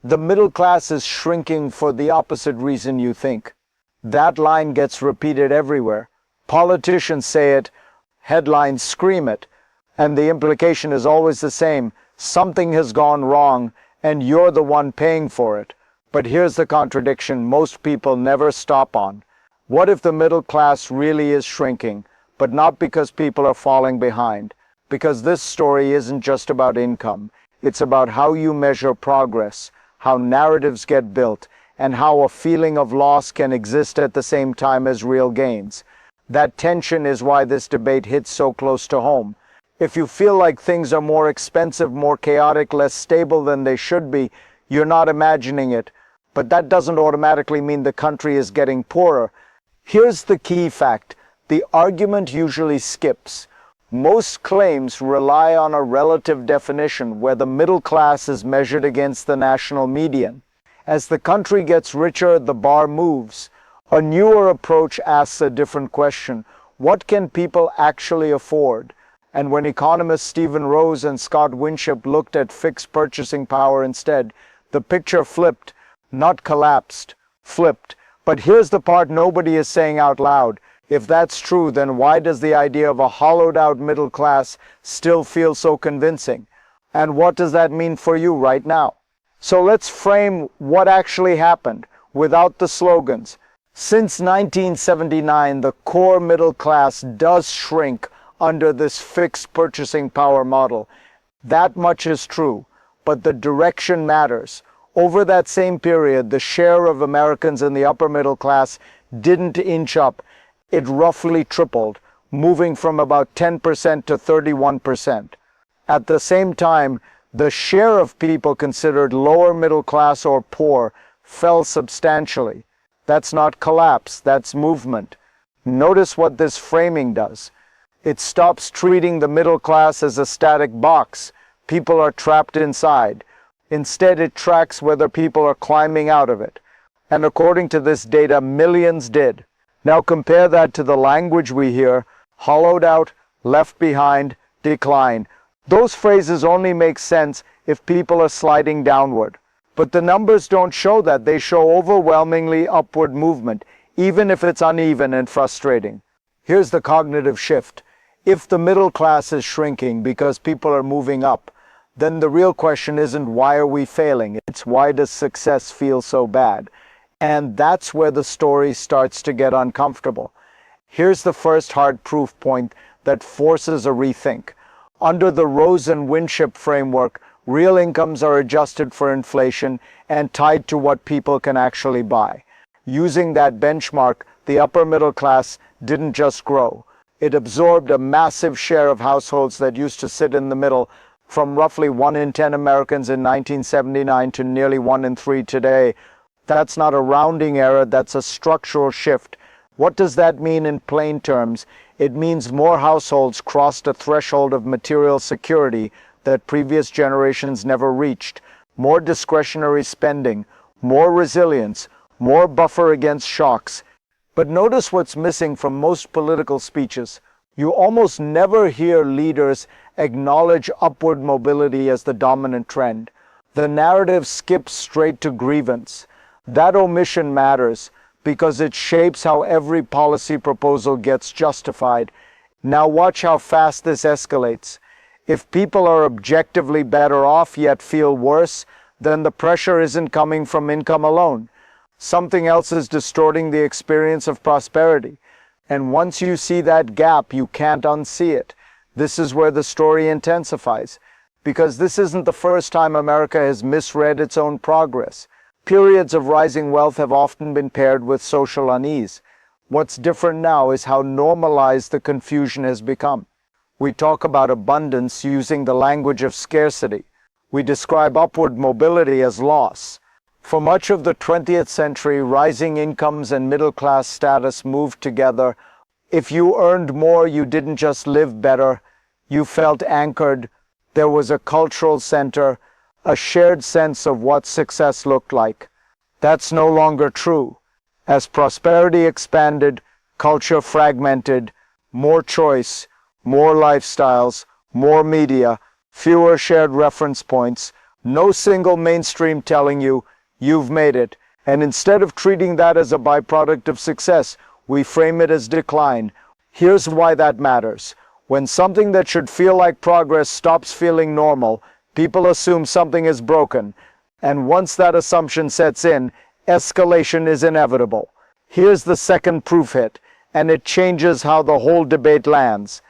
The middle class is shrinking for the opposite reason you think. That line gets repeated everywhere. Politicians say it, headlines scream it, and the implication is always the same. Something has gone wrong, and you're the one paying for it. But here's the contradiction most people never stop on. What if the middle class really is shrinking, but not because people are falling behind? Because this story isn't just about income. It's about how you measure progress, how narratives get built, and how a feeling of loss can exist at the same time as real gains. That tension is why this debate hits so close to home. If you feel like things are more expensive, more chaotic, less stable than they should be, you're not imagining it. But that doesn't automatically mean the country is getting poorer. Here's the key fact. The argument usually skips. Most claims rely on a relative definition where the middle class is measured against the national median. As the country gets richer, the bar moves. A newer approach asks a different question. What can people actually afford? And when economists Stephen Rose and Scott Winship looked at fixed purchasing power instead, the picture flipped, not collapsed, flipped. But here's the part nobody is saying out loud. If that's true, then why does the idea of a hollowed-out middle class still feel so convincing? And what does that mean for you right now? So let's frame what actually happened without the slogans. Since 1979, the core middle class does shrink under this fixed purchasing power model. That much is true, but the direction matters. Over that same period, the share of Americans in the upper middle class didn't inch up. It roughly tripled, moving from about 10% to 31%. At the same time, the share of people considered lower middle class or poor fell substantially. That's not collapse, that's movement. Notice what this framing does. It stops treating the middle class as a static box. People are trapped inside. Instead, it tracks whether people are climbing out of it. And according to this data, millions did. Now compare that to the language we hear: hollowed out, left behind, decline. Those phrases only make sense if people are sliding downward. But the numbers don't show that. They show overwhelmingly upward movement, even if it's uneven and frustrating. Here's the cognitive shift. If the middle class is shrinking because people are moving up, then the real question isn't why are we failing? It's why does success feel so bad? And that's where the story starts to get uncomfortable. Here's the first hard proof point that forces a rethink. Under the Rose and Winship framework, real incomes are adjusted for inflation and tied to what people can actually buy. Using that benchmark, the upper middle class didn't just grow. It absorbed a massive share of households that used to sit in the middle, from roughly 1 in 10 Americans in 1979 to nearly 1 in 3 today. That's not a rounding error, that's a structural shift. What does that mean in plain terms? It means more households crossed a threshold of material security that previous generations never reached. More discretionary spending, more resilience, more buffer against shocks. But notice what's missing from most political speeches. You almost never hear leaders acknowledge upward mobility as the dominant trend. The narrative skips straight to grievance. That omission matters because it shapes how every policy proposal gets justified. Now watch how fast this escalates. If people are objectively better off yet feel worse, then the pressure isn't coming from income alone. Something else is distorting the experience of prosperity. And once you see that gap, you can't unsee it. This is where the story intensifies, because this isn't the first time America has misread its own progress. Periods of rising wealth have often been paired with social unease. What's different now is how normalized the confusion has become. We talk about abundance using the language of scarcity. We describe upward mobility as loss. For much of the 20th century, rising incomes and middle-class status moved together. If you earned more, you didn't just live better, you felt anchored. There was a cultural center, a shared sense of what success looked like. That's no longer true. As prosperity expanded, culture fragmented, more choice, more lifestyles, more media, fewer shared reference points, No single mainstream telling you, you've made it. And instead of treating that as a byproduct of success, we frame it as decline. Here's why that matters. When something that should feel like progress stops feeling normal, people assume something is broken. And once that assumption sets in, escalation is inevitable. Here's the second proof hit, and it changes how the whole debate lands.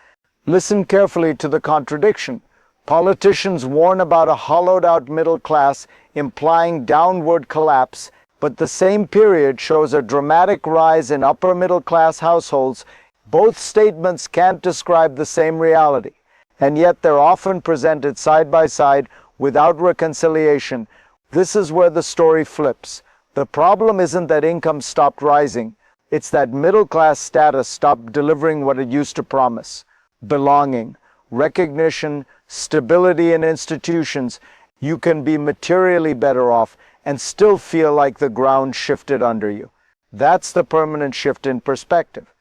Listen carefully to the contradiction. Politicians warn about a hollowed-out middle class, implying downward collapse, but the same period shows a dramatic rise in upper-middle-class households. Both statements can't describe the same reality, and yet they're often presented side by side without reconciliation. This is where the story flips. The problem isn't that income stopped rising, it's that middle-class status stopped delivering what it used to promise. Belonging, recognition, stability in institutions. You can be materially better off and still feel like the ground shifted under you. That's the permanent shift in perspective.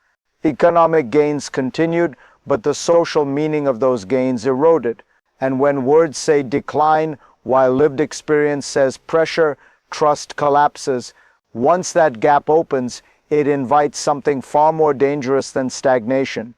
Economic gains continued, but the social meaning of those gains eroded. And when words say decline, while lived experience says pressure, trust collapses. Once that gap opens, it invites something far more dangerous than stagnation.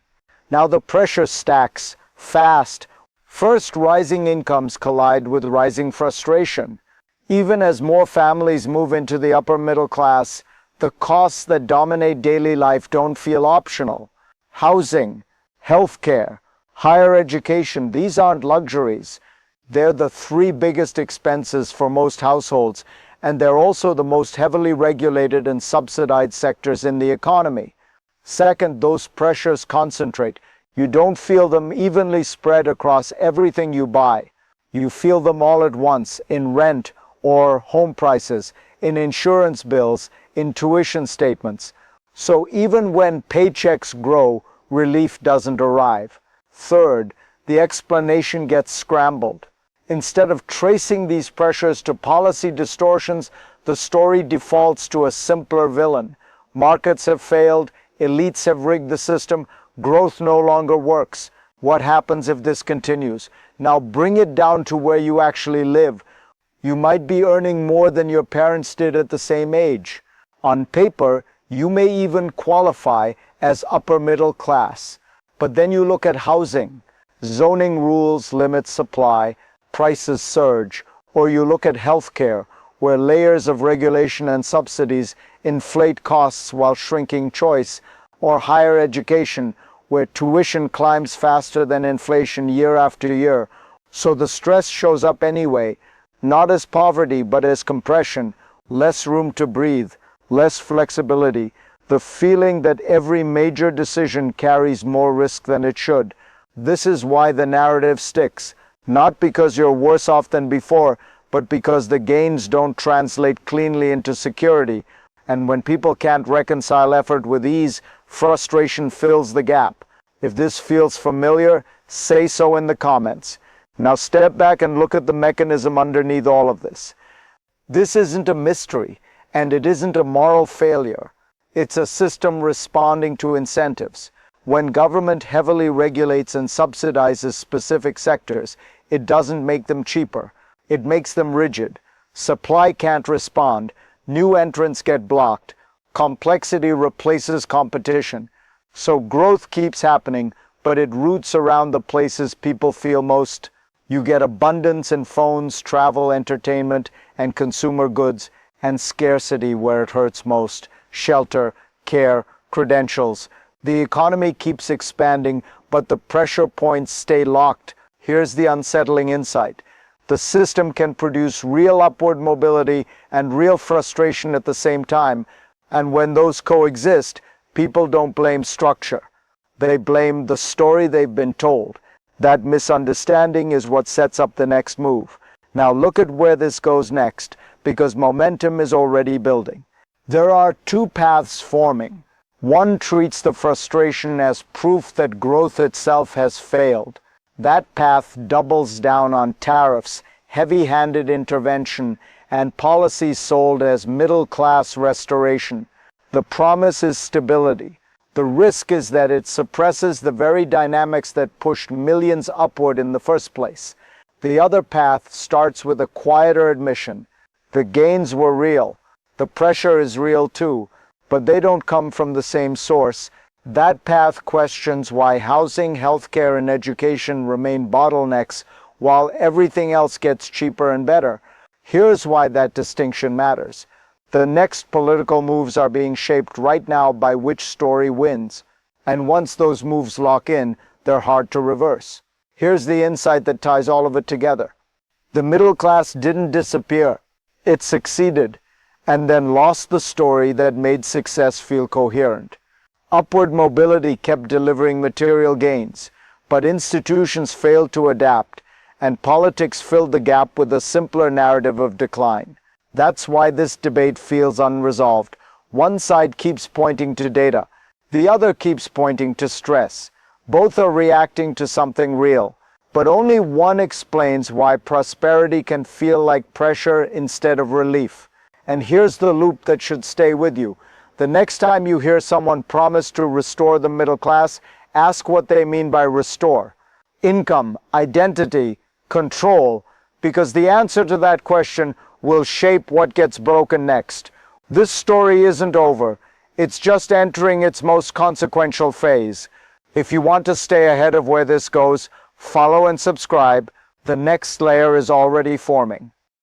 Now the pressure stacks fast. First, rising incomes collide with rising frustration. Even as more families move into the upper middle class, the costs that dominate daily life don't feel optional. Housing, healthcare, higher education, these aren't luxuries. They're the three biggest expenses for most households, and they're also the most heavily regulated and subsidized sectors in the economy. Second, those pressures concentrate. You don't feel them evenly spread across everything you buy. You feel them all at once in rent or home prices, in insurance bills, in tuition statements. So even when paychecks grow, relief doesn't arrive. Third, the explanation gets scrambled. Instead of tracing these pressures to policy distortions, the story defaults to a simpler villain. Markets have failed, elites have rigged the system, growth no longer works. What happens if this continues? Now bring it down to where you actually live. You might be earning more than your parents did at the same age. On paper, you may even qualify as upper middle class. But then you look at housing. Zoning rules limit supply, prices surge. Or you look at healthcare, where layers of regulation and subsidies inflate costs while shrinking choice. Or higher education, where tuition climbs faster than inflation year after year. So the stress shows up anyway, not as poverty but as compression, less room to breathe, less flexibility, the feeling that every major decision carries more risk than it should. This is why the narrative sticks, not because you're worse off than before, but because the gains don't translate cleanly into security. And when people can't reconcile effort with ease, frustration fills the gap. If this feels familiar, say so in the comments. Now step back and look at the mechanism underneath all of this. This isn't a mystery, and it isn't a moral failure. It's a system responding to incentives. When government heavily regulates and subsidizes specific sectors, it doesn't make them cheaper. It makes them rigid. Supply can't respond. New entrants get blocked. Complexity replaces competition. So growth keeps happening, but it roots around the places people feel most. You get abundance in phones, travel, entertainment, and consumer goods, and scarcity where it hurts most. Shelter, care, credentials. The economy keeps expanding, but the pressure points stay locked. Here's the unsettling insight. The system can produce real upward mobility and real frustration at the same time. And when those coexist, people don't blame structure. They blame the story they've been told. That misunderstanding is what sets up the next move. Now look at where this goes next, because momentum is already building. There are two paths forming. One treats the frustration as proof that growth itself has failed. That path doubles down on tariffs, heavy-handed intervention, and policies sold as middle-class restoration. The promise is stability. The risk is that it suppresses the very dynamics that pushed millions upward in the first place. The other path starts with a quieter admission. The gains were real. The pressure is real too, but they don't come from the same source. That path questions why housing, healthcare, and education remain bottlenecks while everything else gets cheaper and better. Here's why that distinction matters. The next political moves are being shaped right now by which story wins. And once those moves lock in, they're hard to reverse. Here's the insight that ties all of it together. The middle class didn't disappear. It succeeded, and then lost the story that made success feel coherent. Upward mobility kept delivering material gains, but institutions failed to adapt, and politics filled the gap with a simpler narrative of decline. That's why this debate feels unresolved. One side keeps pointing to data, the other keeps pointing to stress. Both are reacting to something real, but only one explains why prosperity can feel like pressure instead of relief. And here's the loop that should stay with you. The next time you hear someone promise to restore the middle class, ask what they mean by restore. Income, identity, control, because the answer to that question will shape what gets broken next. This story isn't over. It's just entering its most consequential phase. If you want to stay ahead of where this goes, follow and subscribe. The next layer is already forming.